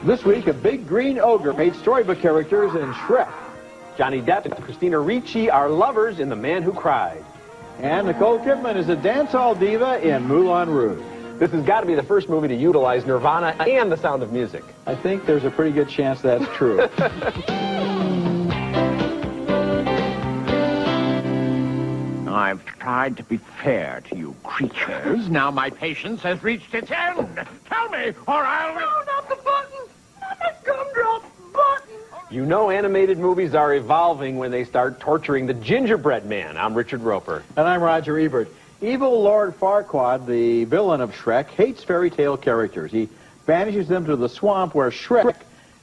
This week, a big green ogre made storybook characters in Shrek. Johnny Depp and Christina Ricci are lovers in The Man Who Cried. And Nicole Kidman is a dancehall diva in Moulin Rouge. This has got to be the first movie to utilize Nirvana and The Sound of Music. I think there's a pretty good chance that's true. I've tried to be fair to you creatures. Now my patience has reached its end. Tell me, or I'll... No, not the button! Not the gumdrop button! You know animated movies are evolving when they start torturing the gingerbread man. I'm Richard Roeper. And I'm Roger Ebert. Evil Lord Farquaad, the villain of Shrek, hates fairy tale characters. He banishes them to the swamp where Shrek,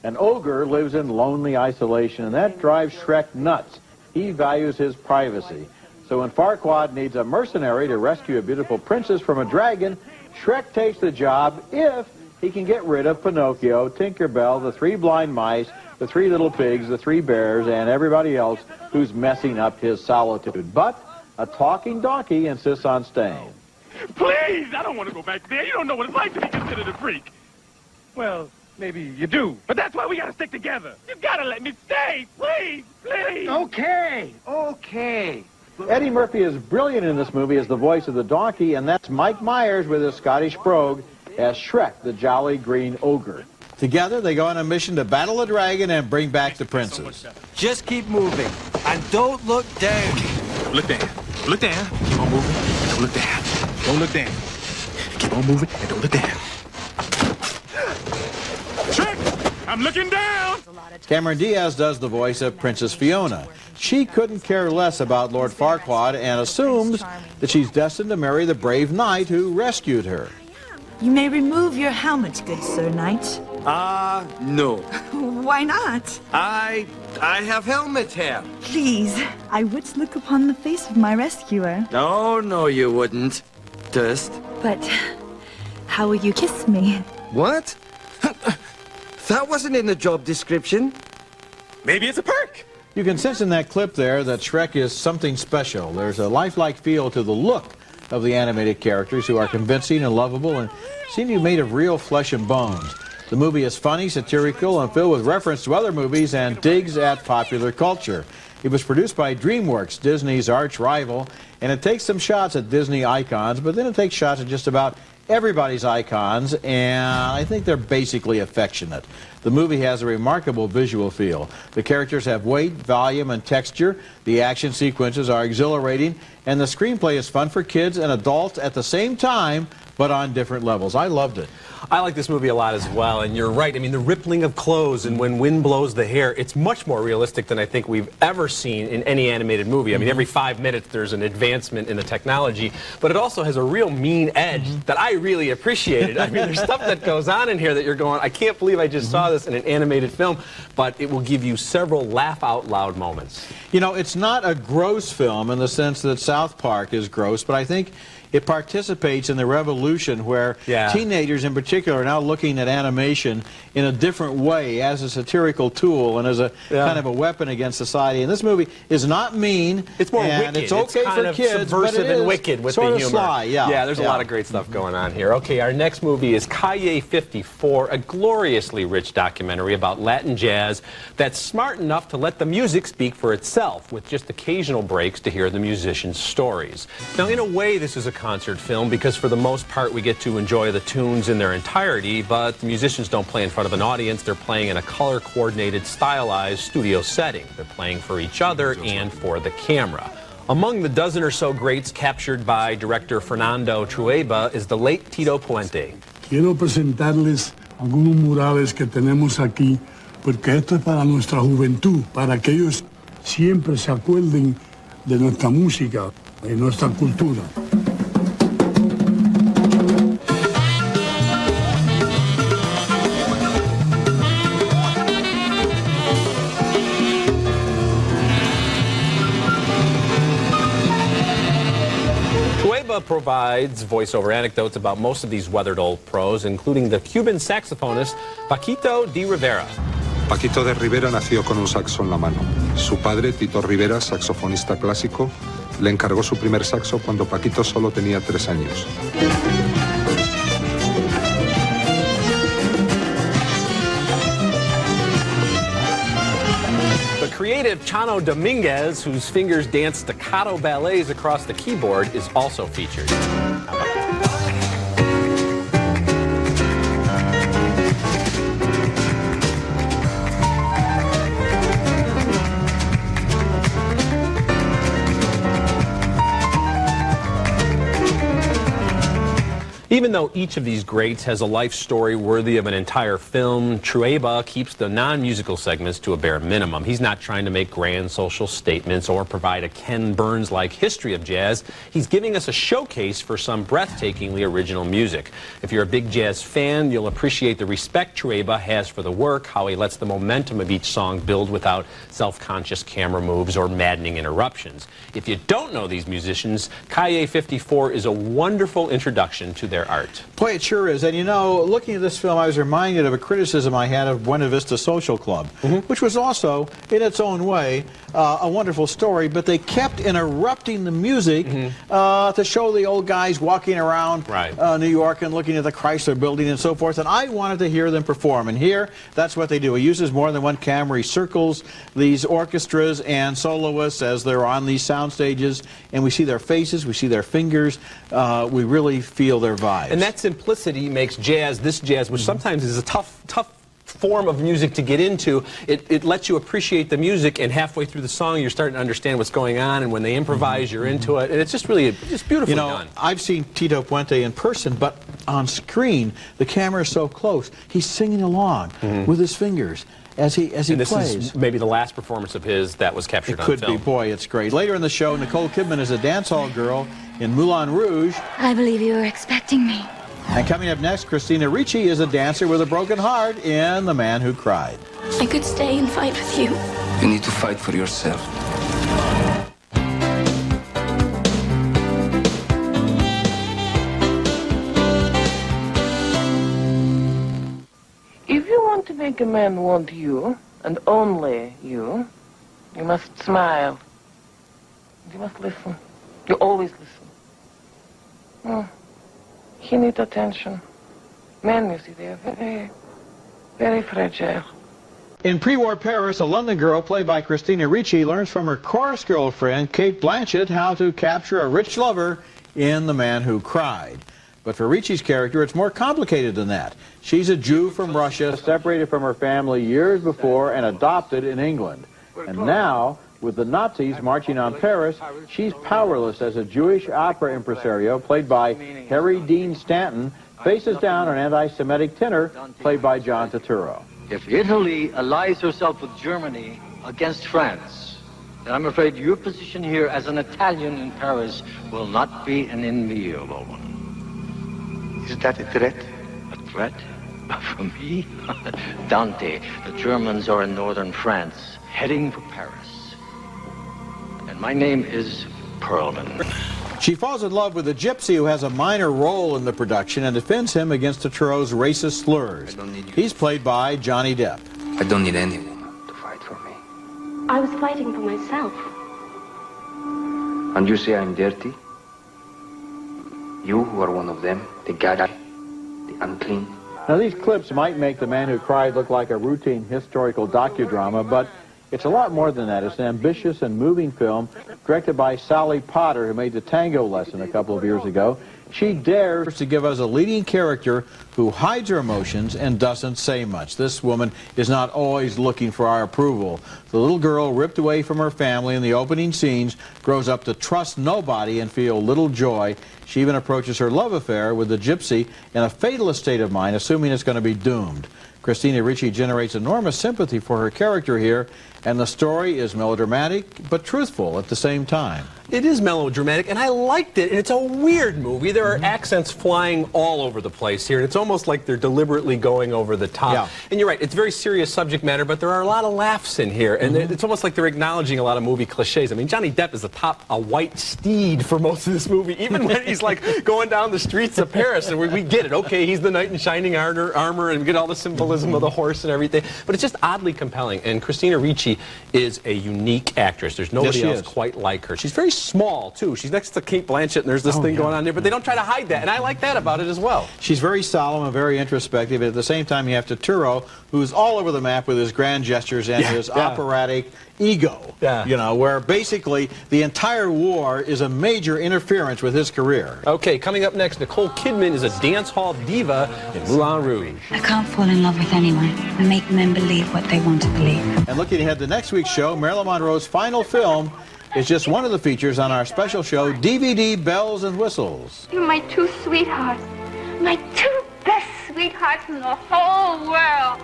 an ogre, lives in lonely isolation, and that drives Shrek nuts. He values his privacy. So when Farquaad needs a mercenary to rescue a beautiful princess from a dragon, Shrek takes the job if he can get rid of Pinocchio, Tinkerbell, the 3 blind mice, the 3 little pigs, the 3 bears, and everybody else who's messing up his solitude. But a talking donkey insists on staying. Please, I don't want to go back there. You don't know what it's like to be considered a freak. Well, maybe you do, but that's why we got to stick together. You got to let me stay, please, please. Okay. Eddie Murphy is brilliant in this movie as the voice of the donkey, and that's Mike Myers with his Scottish brogue as Shrek, the jolly green ogre. Together, they go on a mission to battle a dragon and bring back the princess. Just keep moving, and don't look down. Look down. Look down. Keep on moving. Don't look down. Don't look down. Keep on moving and don't look down. Shrek, I'm looking down. Cameron Diaz does the voice of Princess Fiona. She couldn't care less about Lord Farquaad and assumes that she's destined to marry the brave knight who rescued her. You may remove your helmet, good Sir Knight. No. Why not? I have helmet hair. Please, I would look upon the face of my rescuer. No, you wouldn't. Dust. But how will you kiss me? What? That wasn't in the job description. Maybe it's a perk. You can sense in that clip there that Shrek is something special. There's a lifelike feel to the look of the animated characters, who are convincing and lovable and seem to be made of real flesh and bones. The movie is funny, satirical, and filled with reference to other movies and digs at popular culture. It was produced by DreamWorks, Disney's arch rival, and it takes some shots at Disney icons, but then it takes shots at just about everybody's icons, and I think they're basically affectionate. The movie has a remarkable visual feel. The characters have weight, volume, and texture. The action sequences are exhilarating, and the screenplay is fun for kids and adults at the same time, but on different levels. I loved it. I like this movie a lot as well, and you're right. I mean, the rippling of clothes and when wind blows the hair, it's much more realistic than I think we've ever seen in any animated movie. I mean, every 5 minutes there's an advancement in the technology, but it also has a real mean edge that I really appreciated. I mean, there's stuff that goes on in here that you're going, I can't believe I just saw this in an animated film, but it will give you several laugh-out-loud moments. You know, it's not a gross film in the sense that South Park is gross, but I think it participates in the revolution where teenagers in particular are now looking at animation in a different way as a satirical tool and as a kind of a weapon against society. And this movie is not mean. It's more and wicked. It's okay kind for of kids, subversive but it and is wicked with sort the of humor. sly. Yeah, there's a lot of great stuff going on here. Okay, our next movie is Calle 54, a gloriously rich documentary about Latin jazz that's smart enough to let the music speak for itself, with just occasional breaks to hear the musicians' stories. Now, in a way, this is a concert film because for the most part we get to enjoy the tunes in their entirety, but the musicians don't play in front of an audience. They're playing in a color-coordinated, stylized studio setting. They're playing for each other and for the camera. Among the dozen or so greats captured by director Fernando Trueba is the late Tito Puente. Quiero presentarles algunos murales que tenemos aquí, porque esto es para nuestra juventud, para que ellos siempre se acuerden de nuestra música y nuestra cultura. Provides voiceover anecdotes about most of these weathered old pros, including the Cuban saxophonist Paquito de Rivera. Paquito de Rivera nació con un saxo en la mano. Su padre, Tito Rivera, saxofonista clásico, le encargó su primer saxo cuando Paquito solo tenía 3 años. creative Chano Dominguez, whose fingers dance staccato ballets across the keyboard, is also featured. How about that? Even though each of these greats has a life story worthy of an entire film, Trueba keeps the non-musical segments to a bare minimum. He's not trying to make grand social statements or provide a Ken Burns-like history of jazz. He's giving us a showcase for some breathtakingly original music. If you're a big jazz fan, you'll appreciate the respect Trueba has for the work, how he lets the momentum of each song build without self-conscious camera moves or maddening interruptions. If you don't know these musicians, Calle 54 is a wonderful introduction to their art. Boy, it sure is. And you know, looking at this film, I was reminded of a criticism I had of Buena Vista Social Club, which was also, in its own way, a wonderful story, but they kept interrupting the music to show the old guys walking around New York and looking at the Chrysler Building and so forth, and I wanted to hear them perform. And here, that's what they do. He uses more than one camera. He circles these orchestras and soloists as they're on these sound stages, and we see their faces, we see their fingers, we really feel their vibes. And that simplicity makes jazz, this jazz, which sometimes is a tough form of music to get into, it lets you appreciate the music, and halfway through the song you're starting to understand what's going on, and when they improvise you're into it, and it's just really just beautifully done. I've seen Tito Puente in person, but on screen the camera is so close. He's singing along with his fingers as he plays. This is maybe the last performance of his that was captured on film. It could be. Boy, it's great. Later in the show, Nicole Kidman is a dance hall girl in Moulin Rouge. I believe you were expecting me. And coming up next, Christina Ricci is a dancer with a broken heart in The Man Who Cried. I could stay and fight with you. You need to fight for yourself. If you want to make a man want you, and only you, you must smile. You must listen. You always listen. He needs attention. Men, you see, they are very, very fragile. In pre-war Paris, a London girl played by Christina Ricci learns from her chorus girlfriend, Kate Blanchett, how to capture a rich lover in The Man Who Cried. But for Ricci's character, it's more complicated than that. She's a Jew from Russia, separated from her family years before and adopted in England. And now, with the Nazis marching on Paris, she's powerless as a Jewish opera impresario, played by Harry Dean Stanton, faces down an anti-Semitic tenor, played by John Turturro. If Italy allies herself with Germany against France, then I'm afraid your position here as an Italian in Paris will not be an enviable one. Is that a threat? A threat? For me? Dante, the Germans are in northern France, heading for Paris. And my name is Perlman. She falls in love with a gypsy who has a minor role in the production and defends him against Turturro's racist slurs. He's played by Johnny Depp. I don't need anyone to fight for me. I was fighting for myself. And you say I'm dirty? You who are one of them, the gada, the unclean. Now these clips might make The Man Who Cried look like a routine historical docudrama, but it's a lot more than that. It's an ambitious and moving film directed by Sally Potter, who made The Tango Lesson a couple of years ago. She dares to give us a leading character who hides her emotions and doesn't say much. This woman is not always looking for our approval. The little girl ripped away from her family in the opening scenes grows up to trust nobody and feel little joy. She even approaches her love affair with the gypsy in a fatalist state of mind, assuming it's going to be doomed. Christina Ricci generates enormous sympathy for her character here, and the story is melodramatic but truthful at the same time. It is melodramatic, and I liked it, and it's a weird movie. There are accents flying all over the place here, and it's almost like they're deliberately going over the top. Yeah. And you're right, it's very serious subject matter, but there are a lot of laughs in here, and it's almost like they're acknowledging a lot of movie cliches. I mean, Johnny Depp is a white steed for most of this movie, even when he's like going down the streets of Paris, and we get it. Okay, he's the knight in shining armor, and we get all the symbolism of the horse and everything, but it's just oddly compelling, and Christina Ricci is a unique actress. There's nobody else quite like her. She's very small, too. She's next to Kate Blanchett, and there's this thing going on there, but they don't try to hide that, and I like that about it as well. She's very solemn and very introspective. At the same time, you have Turturro, who's all over the map with his grand gestures and his operatic ego. You know, where basically the entire war is a major interference with his career. Okay, coming up next, Nicole Kidman is a dance hall diva in Moulin Rouge. I can't fall in love with anyone and make them believe what they want to believe. And looking ahead to next week's show, Marilyn Monroe's final film is just one of the features on our special show, DVD Bells and Whistles. You're my two sweethearts. My two best sweethearts in the whole world.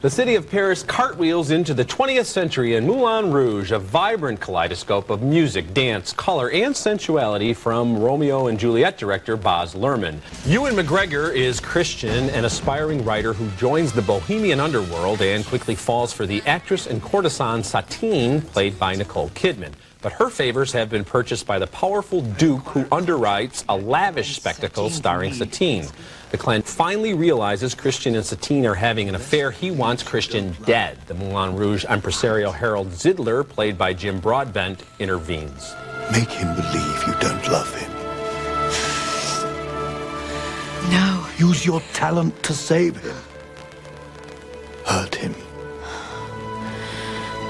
The city of Paris cartwheels into the 20th century in Moulin Rouge, a vibrant kaleidoscope of music, dance, color, and sensuality from Romeo and Juliet director Baz Luhrmann. Ewan McGregor is Christian, an aspiring writer who joins the bohemian underworld and quickly falls for the actress and courtesan Satine, played by Nicole Kidman. But her favors have been purchased by the powerful Duke, who underwrites a lavish spectacle starring Satine. The clan finally realizes Christian and Satine are having an affair. He wants Christian dead. The Moulin Rouge impresario Harold Zidler, played by Jim Broadbent, intervenes. Make him believe you don't love him. No. Use your talent to save him. Hurt him.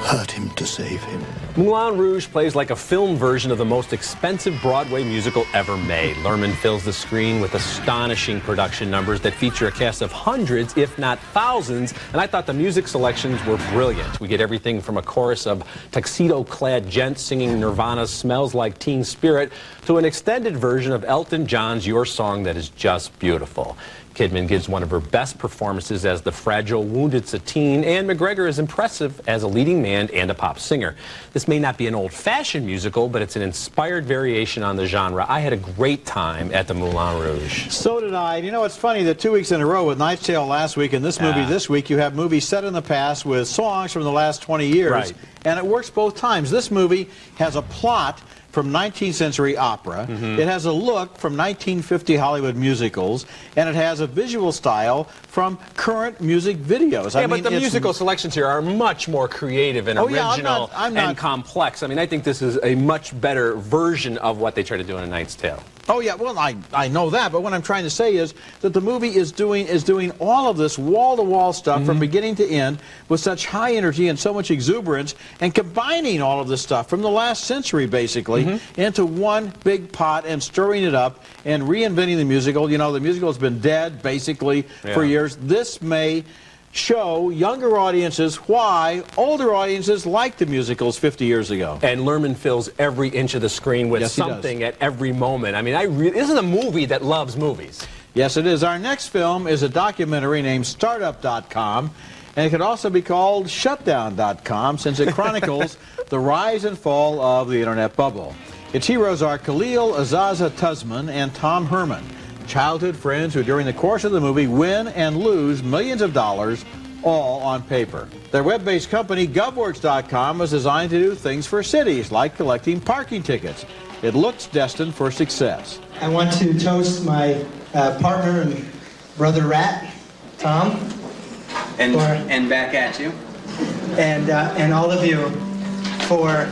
Hurt him to save him. Moulin Rouge plays like a film version of the most expensive Broadway musical ever made. Luhrmann fills the screen with astonishing production numbers that feature a cast of hundreds, if not thousands, and I thought the music selections were brilliant. We get everything from a chorus of tuxedo-clad gents singing Nirvana's Smells Like Teen Spirit to an extended version of Elton John's Your Song that is just beautiful. Kidman gives one of her best performances as the fragile, wounded Satine, and McGregor is impressive as a leading man and a pop singer. This may not be an old-fashioned musical, but it's an inspired variation on the genre. I had a great time at the Moulin Rouge. So did I. You know, it's funny that 2 weeks in a row with Knight's Tale last week and this movie this week, you have movies set in the past with songs from the last 20 years, and it works both times. This movie has a plot from 19th century opera. It has a look from 1950 Hollywood musicals, and it has a visual style from current music videos. Yeah, but the musical selections here are much more creative and original and complex. I mean, I think this is a much better version of what they try to do in A Knight's Tale. Oh yeah, well I know that, but what I'm trying to say is that the movie is doing all of this wall-to-wall stuff from beginning to end with such high energy and so much exuberance, and combining all of this stuff from the last century basically into one big pot and stirring it up and reinventing the musical. You know, the musical has been dead basically for years. This may show younger audiences why older audiences liked the musicals 50 years ago. And Luhrmann fills every inch of the screen with something at every moment. I mean, this is a movie that loves movies. Yes, it is. Our next film is a documentary named Startup.com, and it could also be called Shutdown.com, since it chronicles the rise and fall of the internet bubble. Its heroes are Khalil Azaza Tuzman and Tom Herman, childhood friends who during the course of the movie win and lose millions of dollars, all on paper. Their web-based company, Govworks.com, was designed to do things for cities, like collecting parking tickets. It looks destined for success. I want to toast my partner and brother Rat, Tom. And back at you. And all of you for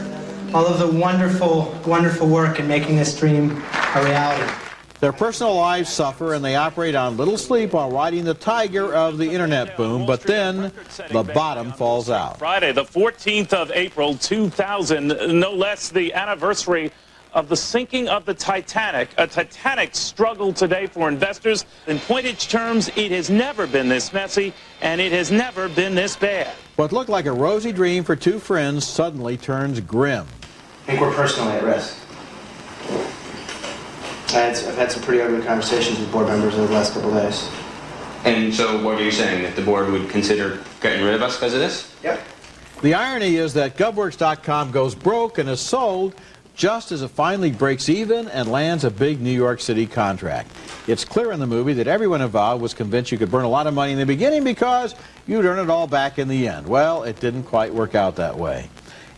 all of the wonderful, wonderful work in making this dream a reality. Their personal lives suffer, and they operate on little sleep while riding the tiger of the internet boom, but then the bottom falls out. Friday, the 14th of April, 2000, no less the anniversary of the sinking of the Titanic. A Titanic struggle today for investors. In pointage terms, it has never been this messy, and it has never been this bad. What looked like a rosy dream for two friends suddenly turns grim. I think we're personally at risk. I've had some pretty ugly conversations with board members over the last couple of days. And so what are you saying, that the board would consider getting rid of us because of this? Yep. The irony is that Govworks.com goes broke and is sold just as it finally breaks even and lands a big New York City contract. It's clear in the movie that everyone involved was convinced you could burn a lot of money in the beginning because you'd earn it all back in the end. Well, it didn't quite work out that way.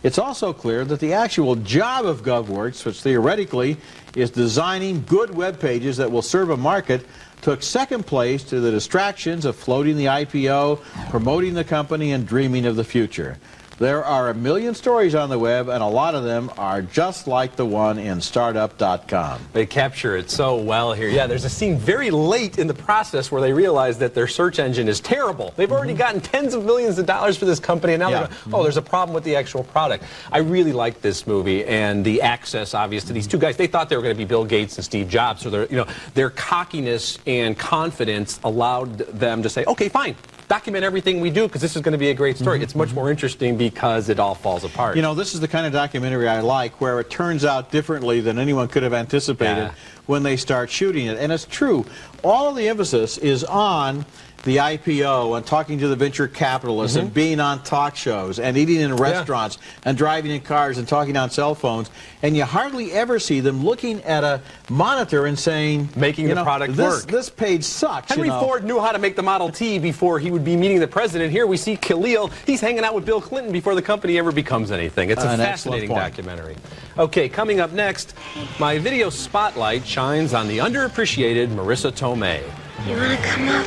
It's also clear that the actual job of GovWorks, which theoretically is designing good web pages that will serve a market, took second place to the distractions of floating the IPO, promoting the company, and dreaming of the future. There are a million stories on the web, and a lot of them are just like the one in startup.com. They capture it so well here. Yeah, there's a scene very late in the process where they realize that their search engine is terrible. They've already gotten tens of millions of dollars for this company, and now they're going, oh, there's a problem with the actual product. I really like this movie, and the access, obvious, to these two guys. They thought they were going to be Bill Gates and Steve Jobs, so their cockiness and confidence allowed them to say, okay, fine. Document everything we do because this is going to be a great story. It's much more interesting because it all falls apart. You know, this is the kind of documentary I like, where it turns out differently than anyone could have anticipated when they start shooting it. And it's true. All of the emphasis is on the IPO and talking to the venture capitalists and being on talk shows and eating in restaurants and driving in cars and talking on cell phones. And you hardly ever see them looking at a monitor and saying, making the product work. This page sucks. Henry Ford knew how to make the Model T before he would be meeting the president. Here we see Calle. He's hanging out with Bill Clinton before the company ever becomes anything. It's a fascinating documentary. Okay, coming up next, my video spotlight shines on the underappreciated Marisa Tomei. You want to come up?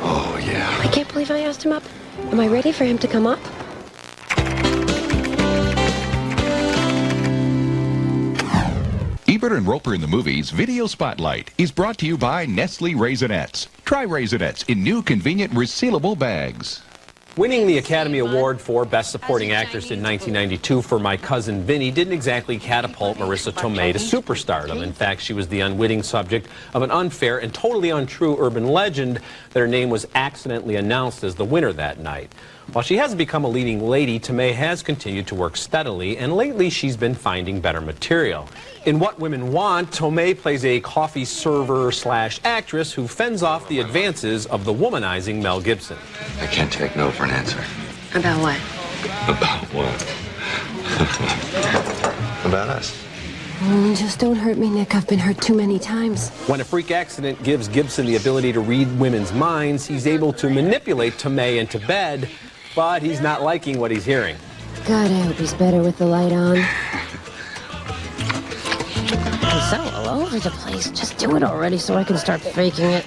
Oh, yeah. I can't believe I asked him up. Am I ready for him to come up? Ebert and Roeper in the Movies Video Spotlight is brought to you by Nestle Raisinets. Try Raisinets in new convenient resealable bags. Winning the Academy Award for Best Supporting Actress in 1992 for My Cousin Vinny didn't exactly catapult Marisa Tomei to superstardom. In fact, she was the unwitting subject of an unfair and totally untrue urban legend that her name was accidentally announced as the winner that night. While she hasn't become a leading lady, Tomei has continued to work steadily, and lately she's been finding better material. In What Women Want, Tomei plays a coffee server/actress who fends off the advances of the womanizing Mel Gibson. I can't take no for an answer. About what? About what? About us. Just don't hurt me, Nick. I've been hurt too many times. When a freak accident gives Gibson the ability to read women's minds, he's able to manipulate Tomei into bed, but he's not liking what he's hearing. God, I hope he's better with the light on. He's so all over the place. Just do it already so I can start faking it.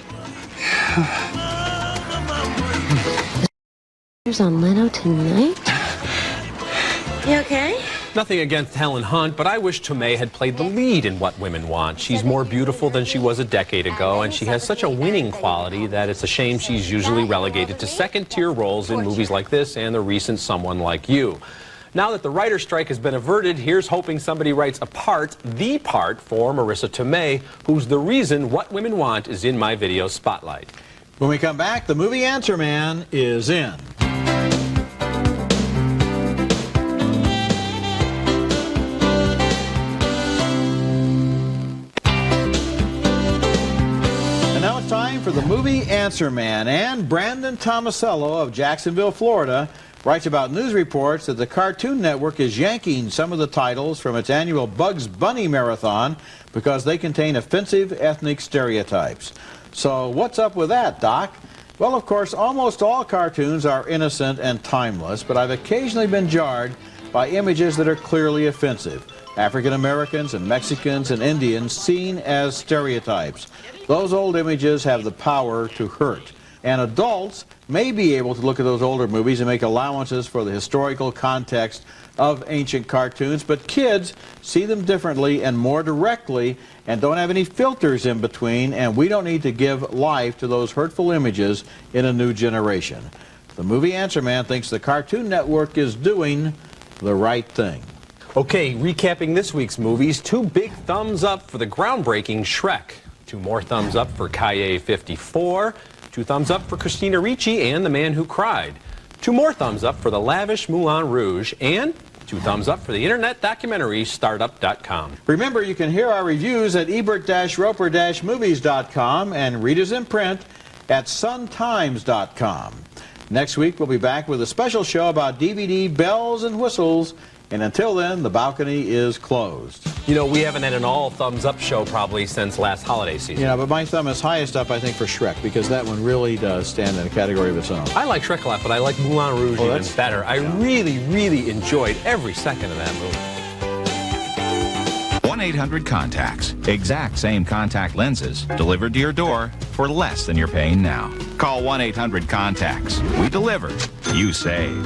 There's on Leno tonight? You okay? Nothing against Helen Hunt, but I wish Tomei had played the lead in What Women Want. She's more beautiful than she was a decade ago, and she has such a winning quality that it's a shame she's usually relegated to second-tier roles in movies like this and the recent Someone Like You. Now that the writer's strike has been averted, here's hoping somebody writes the part for Marisa Tomei, who's the reason What Women Want is in my video spotlight. When we come back, the movie Answer Man is in. Time for the movie Answer Man, and Brandon Tomasello of Jacksonville, Florida, writes about news reports that the Cartoon Network is yanking some of the titles from its annual Bugs Bunny Marathon because they contain offensive ethnic stereotypes. So what's up with that, Doc? Well, of course, almost all cartoons are innocent and timeless, but I've occasionally been jarred by images that are clearly offensive. African Americans and Mexicans and Indians seen as stereotypes. Those old images have the power to hurt. And adults may be able to look at those older movies and make allowances for the historical context of ancient cartoons, but kids see them differently and more directly and don't have any filters in between, and we don't need to give life to those hurtful images in a new generation. The movie Answer Man thinks the Cartoon Network is doing the right thing. Okay, recapping this week's movies, 2 big thumbs up for the groundbreaking Shrek, 2 more thumbs up for Calle 54, 2 thumbs up for Christina Ricci and The Man Who Cried, 2 more thumbs up for the lavish Moulin Rouge, and 2 thumbs up for the internet documentary Startup.com. Remember, you can hear our reviews at ebert-roper-movies.com and read us in print at suntimes.com. Next week, we'll be back with a special show about DVD bells and whistles. And until then, the balcony is closed. You know, we haven't had an all thumbs up show probably since last holiday season. Yeah, but my thumb is highest up, I think, for Shrek, because that one really does stand in a category of its own. I like Shrek a lot, but I like Moulin Rouge even better. I really, really enjoyed every second of that movie. 1-800-CONTACTS. Exact same contact lenses delivered to your door for less than you're paying now. Call 1-800-CONTACTS. We deliver. You save.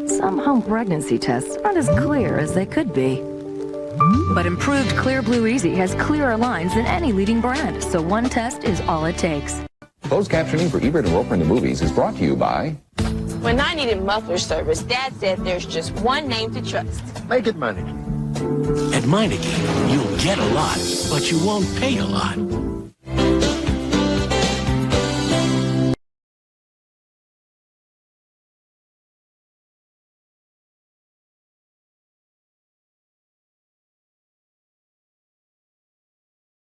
Some home pregnancy tests aren't as clear as they could be. But improved Clear Blue Easy has clearer lines than any leading brand, so one test is all it takes. Closed captioning for Ebert and Roeper in the movies is brought to you by... When I needed muffler service, Dad said there's just one name to trust. Make it Meineke. At Meineke, you'll get a lot, but you won't pay a lot.